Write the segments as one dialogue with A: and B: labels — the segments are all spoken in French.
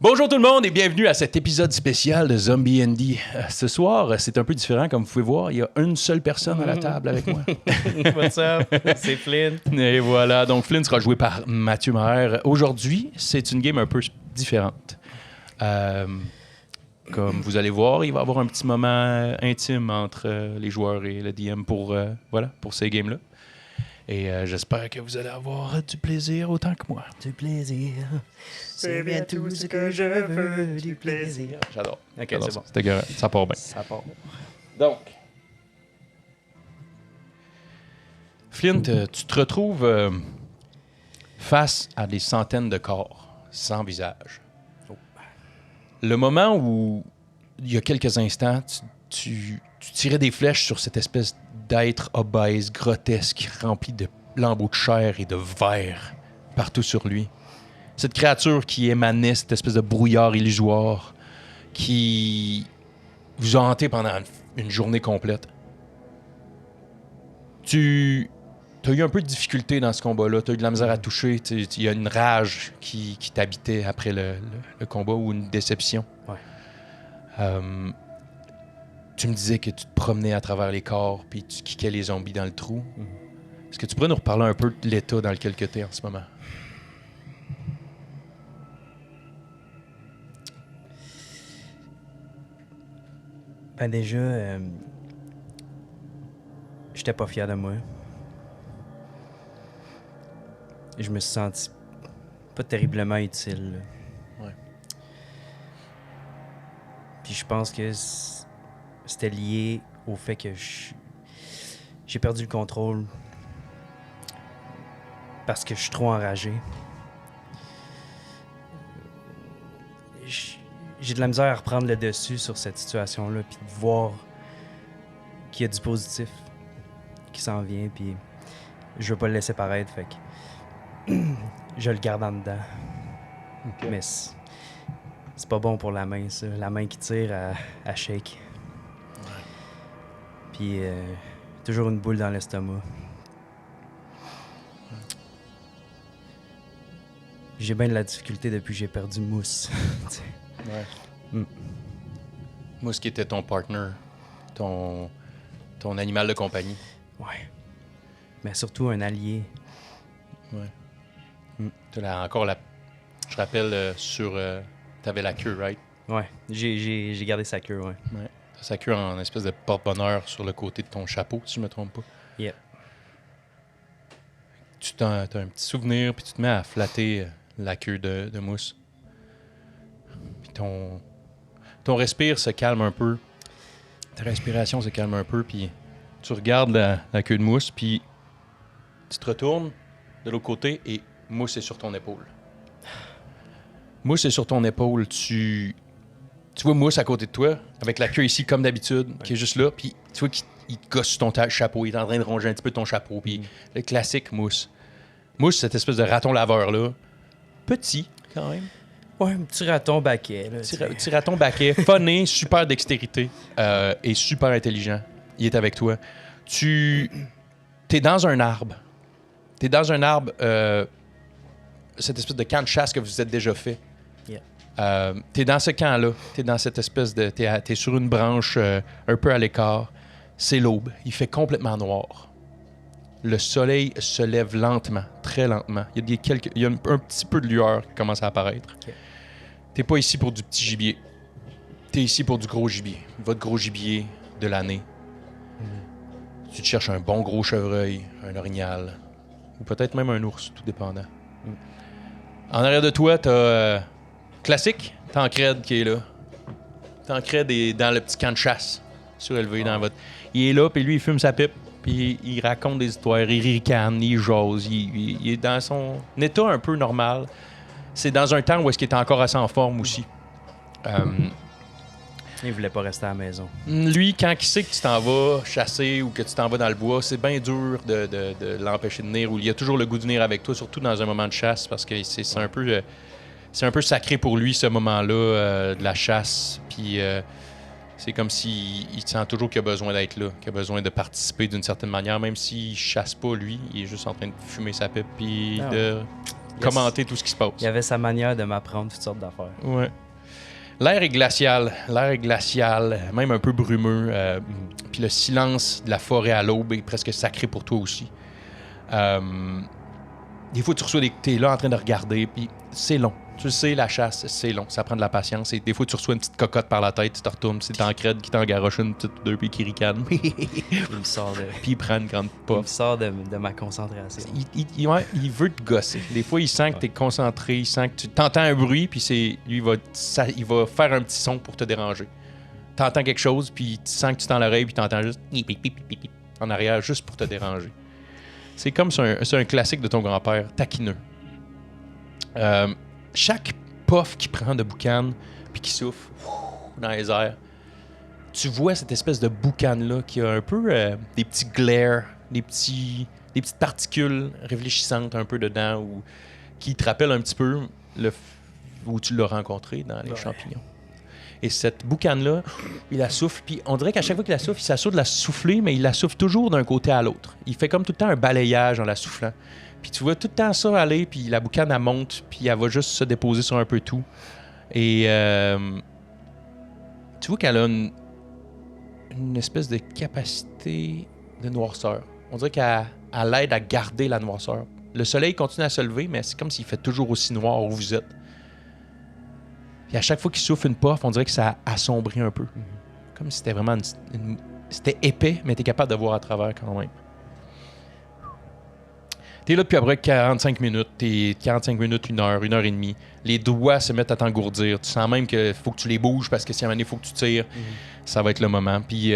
A: Bonjour tout le monde et bienvenue à cet épisode spécial de Zombie Andy. Ce soir, c'est un peu différent, comme vous pouvez voir. Il y a une seule personne à la table avec moi.
B: What's up? C'est Flynn.
A: Et voilà, donc Flynn sera joué par Mathieu Maher. Aujourd'hui, c'est une game un peu différente. Comme vous allez voir, il va y avoir un petit moment intime entre les joueurs et le DM pour ces games-là. Et j'espère que vous allez avoir du plaisir autant que moi.
B: Du plaisir. C'est bien tout ce que je veux, du plaisir.
A: J'adore.
B: Ok,
A: J'adore
B: c'est
A: ça.
B: bon.
A: C'était correct. Ça part bien.
B: Ça part.
A: Donc, Flint, tu te retrouves face à des centaines de corps sans visage.
B: Oh.
A: Le moment où, il y a quelques instants, tu tirais des flèches sur cette espèce d'être obèse, grotesque, rempli de lambeaux de chair et de verre partout sur lui. Cette créature qui émanait cette espèce de brouillard illusoire qui vous a hanté pendant une journée complète. Tu as eu un peu de difficulté dans ce combat-là. Tu as eu de la misère à toucher. Il y a une rage qui t'habitait après le combat ou une déception.
B: Ouais.
A: Tu me disais que tu te promenais à travers les corps puis tu kickais les zombies dans le trou. Est-ce que tu pourrais nous reparler un peu de l'état dans lequel tu es en ce moment?
B: Ben déjà, j'étais pas fier de moi. Je me suis senti pas terriblement utile. Là.
A: Ouais.
B: Puis je pense que c'était lié au fait que j'ai perdu le contrôle parce que je suis trop enragé. J'ai de la misère à reprendre le dessus sur cette situation-là, puis de voir qu'il y a du positif qui s'en vient, puis je veux pas le laisser paraître, fait que je le garde en dedans.
A: Okay.
B: Mais c'est pas bon pour la main, ça. La main qui tire à shake.
A: Ouais.
B: Puis toujours une boule dans l'estomac. J'ai bien de la difficulté depuis que j'ai perdu Mousse.
A: Ouais. Mousse qui était ton partner, ton animal de compagnie.
B: Ouais. Mais surtout un allié.
A: Ouais. Je rappelle, t'avais la queue, right?
B: Ouais. J'ai gardé sa queue, ouais.
A: Ouais. T'as sa queue en espèce de porte-bonheur sur le côté de ton chapeau, si je me trompe pas.
B: Yep.
A: T'as un petit souvenir, puis tu te mets à flatter la queue de Mousse. Puis ton respire se calme un peu. Ta respiration se calme un peu, puis tu regardes la queue de Mousse, puis tu te retournes de l'autre côté et Mousse est sur ton épaule. Mousse est sur ton épaule. Tu vois Mousse à côté de toi, avec la queue ici, comme d'habitude, qui est juste là, puis tu vois qu'il te gosse sur ton chapeau. Il est en train de ronger un petit peu ton chapeau, puis le classique Mousse. Mousse, cette espèce de raton laveur-là, petit, quand même.
B: Ouais, un petit raton baquet. Là,
A: Petit raton baquet, funné, super dextérité et super intelligent. Il est avec toi. T'es dans un arbre. Cette espèce de camp de chasse que vous êtes déjà fait.
B: Yeah.
A: T'es dans ce camp-là. T'es dans cette espèce de... T'es sur une branche un peu à l'écart. C'est l'aube. Il fait complètement noir. Le soleil se lève lentement, très lentement. Il y a un petit peu de lueur qui commence à apparaître.
B: Okay.
A: T'es pas ici pour du petit gibier. T'es ici pour du gros gibier. Votre gros gibier de l'année. Tu te cherches un bon gros chevreuil, un orignal, ou peut-être même un ours, tout dépendant. En arrière de toi, t'as classique, Tancred qui est là. Tancred est dans le petit camp de chasse, surélevé dans votre... Il est là, puis lui, il fume sa pipe, puis il raconte des histoires, il ricane, il jase, il est dans son état un peu normal. C'est dans un temps où est-ce qu'il est encore assez en forme aussi.
B: Il voulait pas rester à la maison.
A: Lui, quand il sait que tu t'en vas chasser ou que tu t'en vas dans le bois, c'est bien dur de l'empêcher de venir. Ou il a toujours le goût de venir avec toi, surtout dans un moment de chasse, parce que c'est un peu sacré pour lui, ce moment-là de la chasse. Puis c'est comme s'il sent toujours qu'il a besoin d'être là, qu'il a besoin de participer d'une certaine manière, même s'il chasse pas, lui. Il est juste en train de fumer sa pipe puis commenter tout ce qui se passe.
B: Il y avait sa manière de m'apprendre toutes sortes d'affaires.
A: Ouais. L'air est glacial, même un peu brumeux. Puis le silence de la forêt à l'aube est presque sacré pour toi aussi. Des fois, tu reçois t'es là en train de regarder, puis c'est long. Tu le sais, la chasse, c'est long. Ça prend de la patience. Et des fois, tu reçois une petite cocotte par la tête, tu te retournes, c'est Tancred qui t'engaroche une petite deux, puis qui ricane.
B: Il me sort de...
A: Puis il prend une grande
B: Il me
A: puff.
B: sort de ma concentration.
A: Il veut te gosser. Des fois, il sent que tu es concentré, il sent que tu t'entends un bruit, puis lui, il va faire un petit son pour te déranger. Tu entends quelque chose, puis tu sens que tu tends l'oreille, puis tu entends juste en arrière, juste pour te déranger. C'est comme c'est un classique de ton grand-père, taquineux. Chaque puff qu'il prend de boucan, puis qui souffle dans les airs, tu vois cette espèce de boucan-là qui a un peu des petits glares, des petites particules réfléchissantes un peu dedans, ou qui te rappellent un petit peu où tu l'as rencontré dans les champignons. Et cette boucane-là, il la souffle, puis on dirait qu'à chaque fois qu'il la souffle, il s'assure de la souffler, mais il la souffle toujours d'un côté à l'autre. Il fait comme tout le temps un balayage en la soufflant. Puis tu vois tout le temps ça aller, puis la boucane, elle monte, puis elle va juste se déposer sur un peu tout. Et tu vois qu'elle a une espèce de capacité de noirceur. On dirait qu'elle aide à garder la noirceur. Le soleil continue à se lever, mais c'est comme s'il fait toujours aussi noir où vous êtes. Puis à chaque fois qu'il souffle une puff, on dirait que ça assombrit un peu. Comme si c'était vraiment c'était épais, mais t'es capable de voir à travers quand même. T'es là depuis à peu près 45 minutes. T'es 45 minutes, 1 heure, 1 heure et demie. Les doigts se mettent à t'engourdir. Tu sens même qu'il faut que tu les bouges parce que si à un moment donné, il faut que tu tires, ça va être le moment. Puis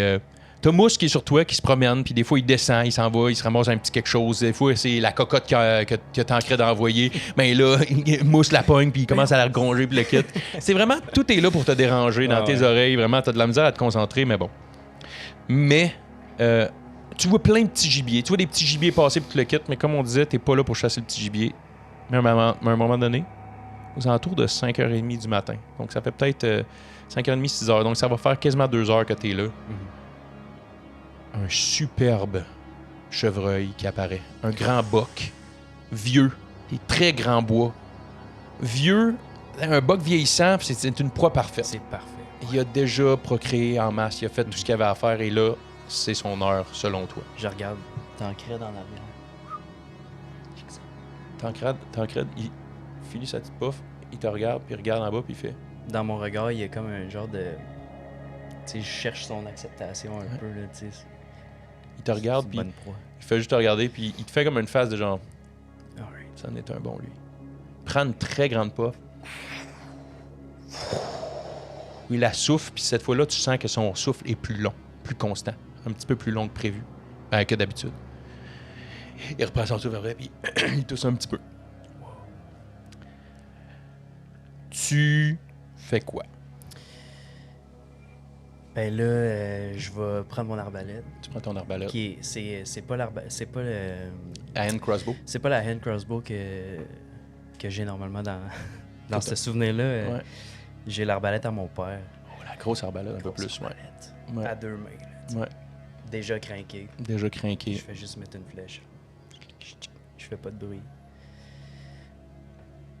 A: t'as Mousse qui est sur toi, qui se promène, puis des fois il descend, il s'en va, il se ramasse un petit quelque chose. Des fois, c'est la cocotte que Tancred a envoyée. Mais là, Mousse la pogne, puis il commence à la regonger, puis le quitte. C'est vraiment, tout est là pour te déranger dans tes oreilles. Vraiment, t'as de la misère à te concentrer, mais bon. Mais tu vois plein de petits gibiers. Tu vois des petits gibiers passer, puis tu le quittes, mais comme on disait, t'es pas là pour chasser le petit gibier. Mais à un moment donné, aux alentours de 5h30 du matin. Donc ça fait peut-être 5h30, 6h. Donc ça va faire quasiment 2 heures que t'es là. Un superbe chevreuil qui apparaît. Un grand boc, vieux, et très grand bois. Vieux, un boc vieillissant, puis c'est une proie parfaite.
B: C'est parfait.
A: Il a déjà procréé en masse, il a fait tout ce qu'il avait à faire, et là, c'est son heure, selon toi.
B: Je regarde Tancred en arrière.
A: Tancred, il finit sa petite puff, il te regarde, puis il regarde en bas, puis il fait...
B: Dans mon regard, il y a comme un genre de... Tu sais, je cherche son acceptation un peu, là, tu sais.
A: Il te regarde, puis
B: il
A: fait juste te regarder, puis il te fait comme une face de genre...
B: Alright.
A: Ça en est un bon, lui. Prends une très grande puff. Il la souffle, puis cette fois-là, tu sens que son souffle est plus long, plus constant. Un petit peu plus long que prévu, que d'habitude. Il reprend son souffle après, puis il tousse un petit peu. Tu fais quoi?
B: Ben là, je vais prendre mon arbalète.
A: Tu prends ton arbalète.
B: C'est pas l'arbalète. C'est pas le.
A: La hand crossbow.
B: C'est pas la hand crossbow que j'ai normalement dans ce souvenir-là.
A: Ouais.
B: J'ai l'arbalète à mon père.
A: Oh, la grosse arbalète, un peu plus. Ouais.
B: À 2 mains. Là,
A: ouais.
B: Déjà craqué.
A: Déjà craqué.
B: Je fais juste mettre une flèche. Je fais pas de bruit.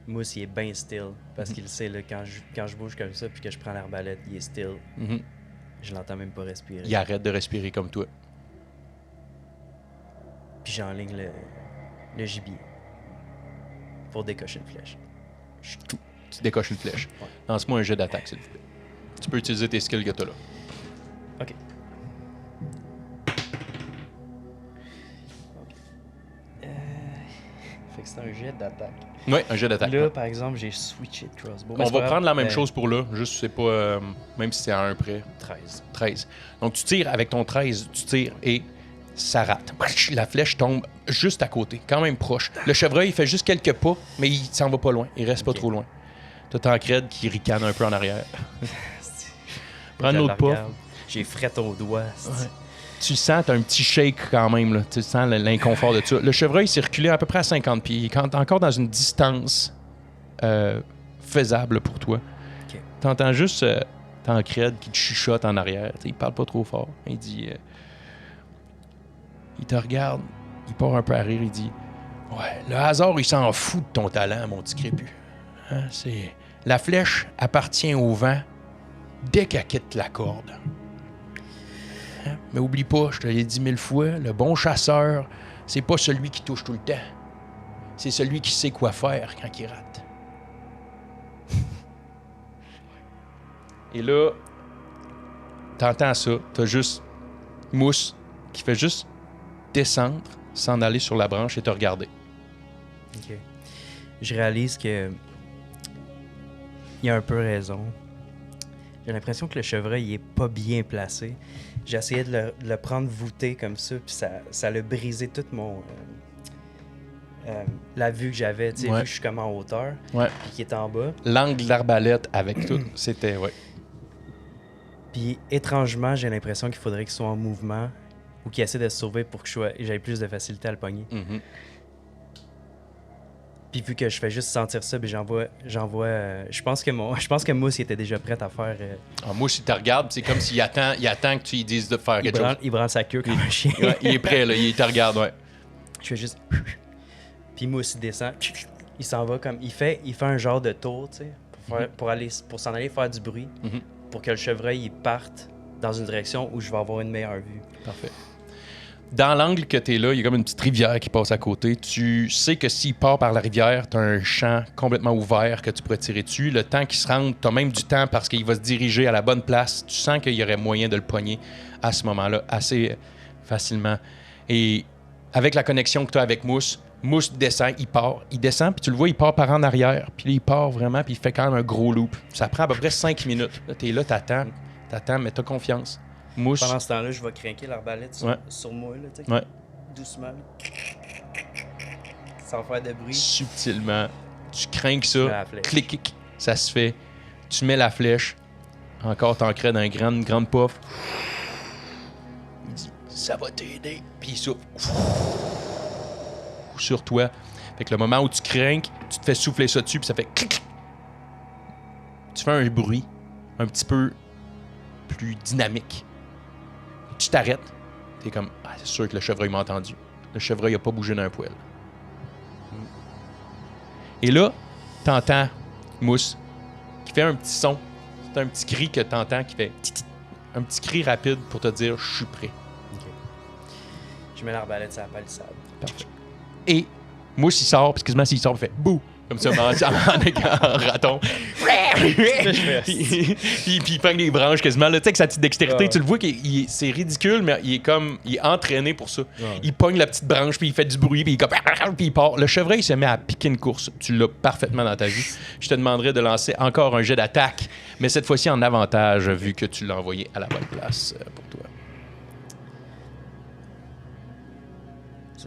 B: Mousse, il est bien still. Parce qu'il sait, là, quand je bouge comme ça puis que je prends l'arbalète, il est still. Je l'entends même pas respirer.
A: Il arrête de respirer comme toi.
B: Puis j'enligne le gibier. Pour décocher une flèche.
A: Tu décoches une flèche.
B: Ouais.
A: Lance-moi un jet d'attaque, s'il vous plaît. Tu peux utiliser tes skills que tu as là.
B: OK. Fait que c'est un jet d'attaque.
A: Oui, un jet d'attaque.
B: Là, par exemple, j'ai switché de crossbow.
A: On va prendre la même chose pour là, juste c'est pas... même si c'est à un près. 13. Donc tu tires avec ton 13, tu tires et ça rate. La flèche tombe juste à côté, quand même proche. Le chevreuil, il fait juste quelques pas, mais il s'en va pas loin. Il reste pas trop loin. T'as Tancred qui ricane un peu en arrière. Prends une autre pas.
B: J'ai fret au doigt.
A: Ouais. Tu sens, t'as un petit shake quand même, là. Tu sens l'inconfort de ça. Le chevreuil s'est reculé à peu près à 50 pieds. Il est encore dans une distance faisable pour toi.
B: Okay.
A: T'entends juste Tancred qui te chuchote en arrière. T'sais, il parle pas trop fort. Il dit... il te regarde, il part un peu à rire, il dit... Ouais, le hasard, il s'en fout de ton talent, mon petit crépus. Hein, c'est... La flèche appartient au vent dès qu'elle quitte la corde. Hein? Mais oublie pas, je te l'ai dit 1000 fois, le bon chasseur, c'est pas celui qui touche tout le temps. C'est celui qui sait quoi faire quand il rate. Et là, t'entends ça, t'as juste Mousse qui fait juste descendre, s'en aller sur la branche et te regarder.
B: OK. Je réalise que il a un peu raison. J'ai l'impression que le chevreuil il est pas bien placé. J'ai essayé de le prendre voûté comme ça, puis ça l'a brisé toute la vue que j'avais, tu sais,
A: Ouais.
B: vu que je suis comme en hauteur,
A: Ouais.
B: puis qui est en bas.
A: L'angle d'arbalète avec tout, c'était, ouais.
B: Puis étrangement, j'ai l'impression qu'il faudrait qu'il soit en mouvement ou qu'il essaie de se sauver pour que j'aie plus de facilité à le pogner.
A: Mhm.
B: Puis vu que je fais juste sentir ça, ben je pense que Mousse il était déjà prêt à faire.
A: Ah, Mousse, il te regarde, c'est comme s'il attend que tu lui dises de faire quelque chose.
B: Il branle sa queue comme un chien.
A: Ouais, il est prêt, là, il te regarde, ouais.
B: Je fais juste. Puis Mousse il descend. Il s'en va comme. Il fait un genre de tour, tu sais, pour s'en aller faire du bruit,
A: Mhm.
B: pour que le chevreuil il parte dans une direction où je vais avoir une meilleure vue.
A: Parfait. Dans l'angle que tu es là, il y a comme une petite rivière qui passe à côté. Tu sais que s'il part par la rivière, tu as un champ complètement ouvert que tu pourrais tirer dessus. Le temps qu'il se rende, tu as même du temps parce qu'il va se diriger à la bonne place. Tu sens qu'il y aurait moyen de le pogner à ce moment-là assez facilement. Et avec la connexion que tu as avec Mousse, Mousse descend, il part. Il descend, puis tu le vois, il part par en arrière. Puis là, il part vraiment, puis il fait quand même un gros loop. Ça prend à peu près 5 minutes. Là, tu es là, t'attends, mais tu as confiance. Mousse.
B: Pendant ce temps-là, je vais craquer l'arbalète
A: Ouais.
B: sur moi, là, tu sais.
A: Ouais.
B: Doucement. Là. Sans faire de bruit.
A: Subtilement, tu crains que
B: Je mets
A: ça,
B: la flèche.
A: clic, ça se fait. Tu mets la flèche, encore t'ancres dans une grande puff. Il dit, ça va t'aider. Puis il souffle sur toi. Fait que le moment où tu crains, tu te fais souffler ça dessus, puis ça fait clic. Tu fais un bruit un petit peu plus dynamique. Tu t'arrêtes. T'es comme, ah, c'est sûr que le chevreuil m'a entendu. Le chevreuil a pas bougé d'un poil. Et là, t'entends Mousse qui fait un petit son. C'est un petit cri que t'entends qui fait tit, tit. Un petit cri rapide pour te dire je suis prêt.
B: Ok. Je mets l'arbalète sur la palissade.
A: Parfait. Et Mousse il sort, puis quasiment s'il sort, il fait bouh! Comme ça, en raton. Puis il prend les branches quasiment. Là, tu sais, avec sa petite dextérité, tu le vois, c'est ridicule, mais il est entraîné pour ça. Il pogne la petite branche, puis il fait du bruit, puis il part. Le chevreuil se met à piquer une course. Tu l'as parfaitement dans ta vue. Je te demanderais de lancer encore un jet d'attaque, mais cette fois-ci en avantage, vu que tu l'as envoyé à la bonne place pour toi.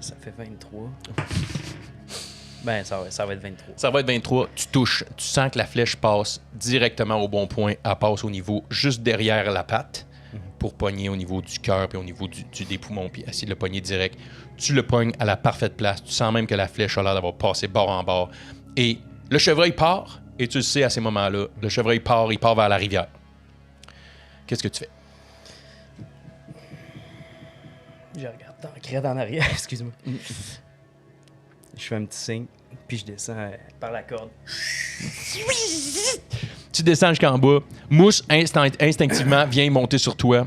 B: Ça fait 23. Ben, ça va être 23.
A: Ça va être 23. Tu touches. Tu sens que la flèche passe directement au bon point. Elle passe au niveau juste derrière la patte pour pogner au niveau du cœur puis au niveau des poumons puis essayer de le pogner direct. Tu le pognes à la parfaite place. Tu sens même que la flèche a l'air d'avoir passé bord en bord. Et le chevreuil part et tu le sais à ces moments-là. Le chevreuil part, il part vers la rivière. Qu'est-ce que tu fais?
B: Je regarde dans la crête en arrière, excuse-moi. Je fais un petit signe, puis je descends par la corde.
A: Tu descends jusqu'en bas. Mousse, instinctivement, vient monter sur toi.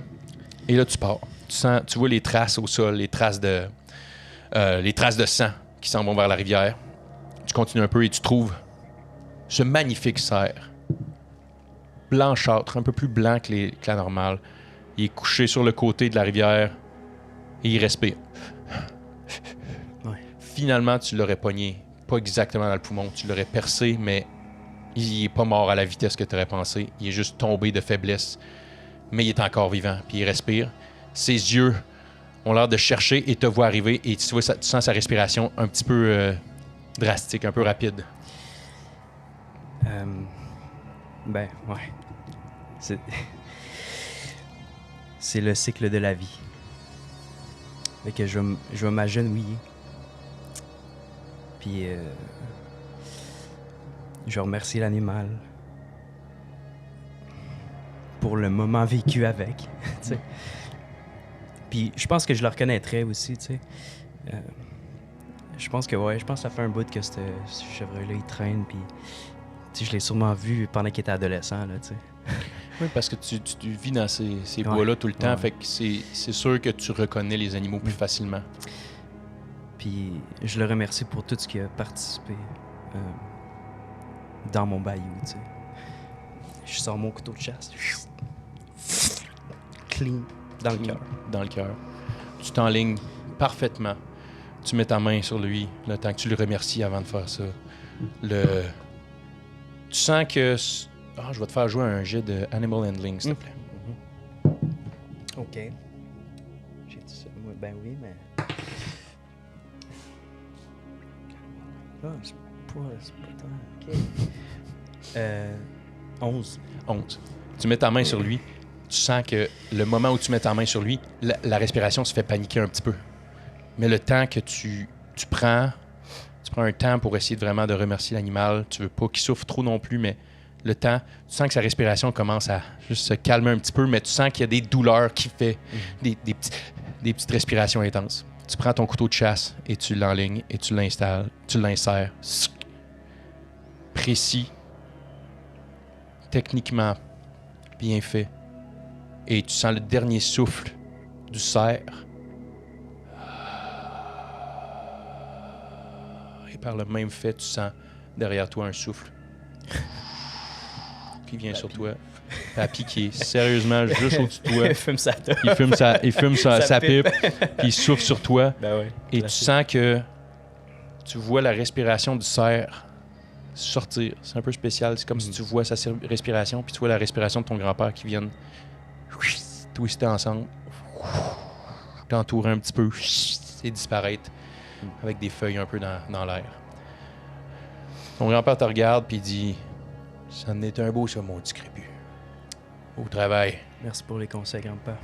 A: Et là, tu pars. Tu vois les traces au sol, les traces de sang qui s'en vont vers la rivière. Tu continues un peu et tu trouves ce magnifique cerf. Blanchâtre, un peu plus blanc que la normale. Il est couché sur le côté de la rivière et il respire.
B: Ouais.
A: Finalement, tu l'aurais pogné. Pas exactement dans le poumon. Tu l'aurais percé, mais il est pas mort à la vitesse que tu aurais pensé. Il est juste tombé de faiblesse. Mais il est encore vivant, puis il respire. Ses yeux ont l'air de chercher et te voient arriver. Et tu sens sa respiration un petit peu drastique, un peu rapide.
B: Ben, ouais. C'est le cycle de la vie. Fait que je vais m'agenouiller. Puis, je remercie l'animal pour le moment vécu avec. Tu sais. Puis, je pense que je le reconnaîtrais aussi, tu sais. Je pense que ouais, je pense que ça fait un bout que ce chevreuil-là, il traîne, puis je l'ai sûrement vu pendant qu'il était adolescent, là, tu sais.
A: Oui, parce que tu vis dans ces bois-là tout le temps, fait que c'est sûr que tu reconnais les animaux plus facilement.
B: Puis je le remercie pour tout ce qui a participé dans mon bayou, tu sais. Je sors mon couteau de chasse. Clean. Dans le cœur.
A: Dans le cœur. Tu t'enlignes parfaitement. Tu mets ta main sur lui le temps que tu le remercies avant de faire ça. Tu sens que... je vais te faire jouer un jet de Animal Handling, s'il te plaît.
B: OK. J'ai dit ça. Ben oui, mais... c'est pas tant. OK. 11.
A: 11. Tu mets ta main sur lui. Tu sens que le moment où tu mets ta main sur lui, la respiration se fait paniquer un petit peu. Mais le temps que tu prends un temps pour essayer vraiment de remercier l'animal. Tu veux pas qu'il souffre trop non plus, mais le temps, tu sens que sa respiration commence à juste se calmer un petit peu, mais tu sens qu'il y a des douleurs qui fait des petites respirations intenses. Tu prends ton couteau de chasse et tu l'enlignes et tu l'installes, tu l'insères. Précis, techniquement bien fait. Et tu sens le dernier souffle du cerf. Et par le même fait, tu sens derrière toi un souffle qui vient sur toi. Papy qui est sérieusement juste au-dessus de toi. Il fume sa pipe, puis il souffle sur toi.
B: Ben ouais,
A: et tu sens que tu vois la respiration du cerf sortir. C'est un peu spécial. C'est comme si tu vois sa respiration, puis tu vois la respiration de ton grand-père qui viennent twister ensemble, t'entourer un petit peu et disparaître avec des feuilles un peu dans l'air. Ton grand-père te regarde puis il dit « Ça en est un beau, ça, mon petit crépus. Au travail. »
B: Merci pour les conseils, grand-père.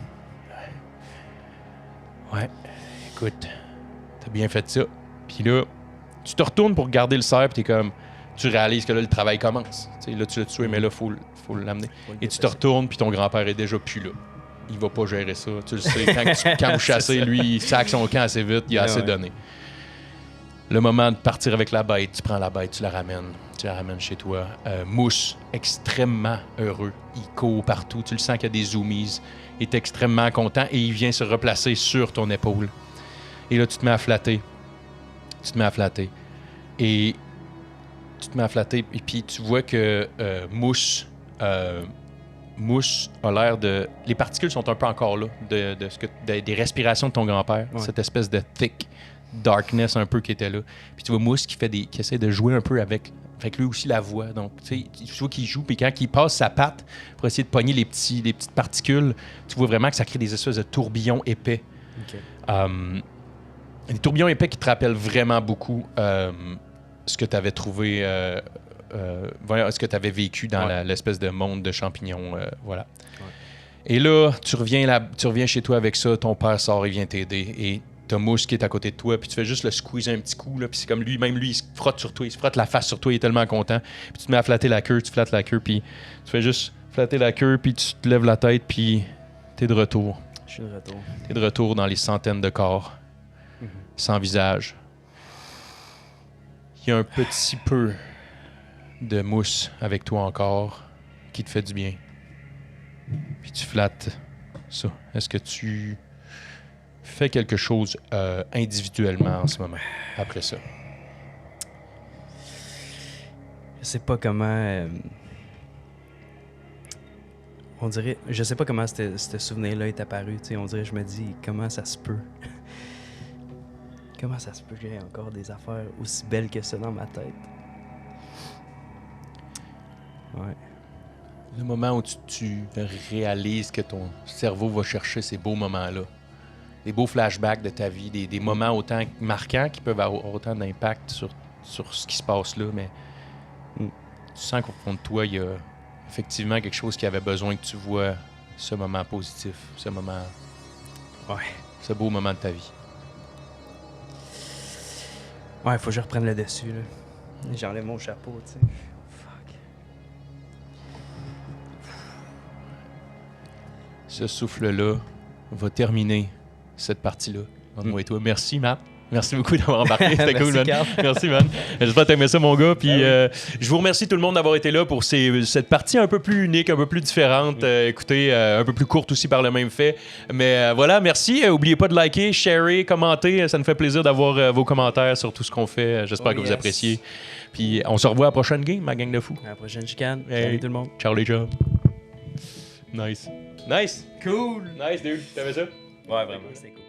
A: Ouais. Écoute, t'as bien fait ça. Puis là, tu te retournes pour garder le cerf, puis t'es comme... Tu réalises que là, le travail commence. T'sais, là, tu l'as tué, mais là, faut l'amener. Et tu te retournes, puis ton grand-père est déjà plus là. Il va pas gérer ça. Tu le sais, quand vous chassez, lui, il sac son camp assez vite, il a assez donné. Le moment de partir avec la bête, tu prends la bête, tu la ramènes chez toi. Mousse, extrêmement heureux. Il court partout. Tu le sens qu'il y a des zoomies. Il est extrêmement content et il vient se replacer sur ton épaule. Et là, tu te mets à flatter. Et puis tu vois que Mousse a l'air de... Les particules sont un peu encore là, des respirations de ton grand-père. Ouais. Cette espèce de thick darkness un peu qui était là. Puis tu vois Mousse qui essaie de jouer un peu avec lui aussi la voix. Donc, tu vois qu'il joue, puis quand il passe sa patte pour essayer de pogner les petites particules, tu vois vraiment que ça crée des espèces de tourbillons épais. Okay. Des tourbillons épais qui te rappellent vraiment beaucoup ce que tu avais trouvé... ce que tu avais vécu dans l'espèce de monde de champignons. Voilà. Ouais. Et là, tu reviens chez toi avec ça, ton père sort, il vient t'aider, et t'as Mousse qui est à côté de toi, puis tu fais juste le squeezer un petit coup, là, puis c'est comme lui, il se frotte sur toi, il se frotte la face sur toi, il est tellement content, puis tu te mets à flatter la queue, tu flattes la queue, puis tu fais juste flatter la queue, puis tu te lèves la tête, puis t'es de retour.
B: Je suis de retour.
A: T'es de retour dans les centaines de corps, sans visage. Il y a un petit peu de Mousse avec toi encore, qui te fait du bien. Puis tu flattes ça. Est-ce que tu fais quelque chose individuellement en ce moment, après ça?
B: Je sais pas comment... on dirait... Je sais pas comment ce souvenir-là est apparu. T'sais, on dirait, je me dis, comment ça se peut? Comment ça se peut que j'ai encore des affaires aussi belles que ça dans ma tête? Ouais.
A: Le moment où tu réalises que ton cerveau va chercher ces beaux moments-là, des beaux flashbacks de ta vie, des moments autant marquants qui peuvent avoir autant d'impact sur ce qui se passe là, mais tu sens qu'au fond de toi, il y a effectivement quelque chose qui avait besoin que tu vois ce moment positif, ce moment...
B: Ouais.
A: Ce beau moment de ta vie.
B: Ouais, faut que je reprenne le dessus, là. J'enlève mon chapeau, tu sais.
A: Ce souffle-là va terminer cette partie-là entre moi et toi. Merci, Matt. Merci beaucoup d'avoir embarqué. C'était cool, man.
B: Carl.
A: Merci, man. J'espère que t'aimais ça, mon gars. Puis je vous remercie tout le monde d'avoir été là pour cette partie un peu plus unique, un peu plus différente. Écoutez, un peu plus courte aussi par le même fait. Mais voilà, merci. Oubliez pas de liker, sharer, commenter. Ça nous fait plaisir d'avoir vos commentaires sur tout ce qu'on fait. J'espère que vous appréciez. Puis on se revoit à la prochaine game, ma gang de fous.
B: À la prochaine chicane.
A: Hey.
B: Salut tout le monde.
A: Ciao les gars. Nice. Nice. Cool. Nice, dude. T'avais ça?
B: Ouais, vraiment, c'était cool.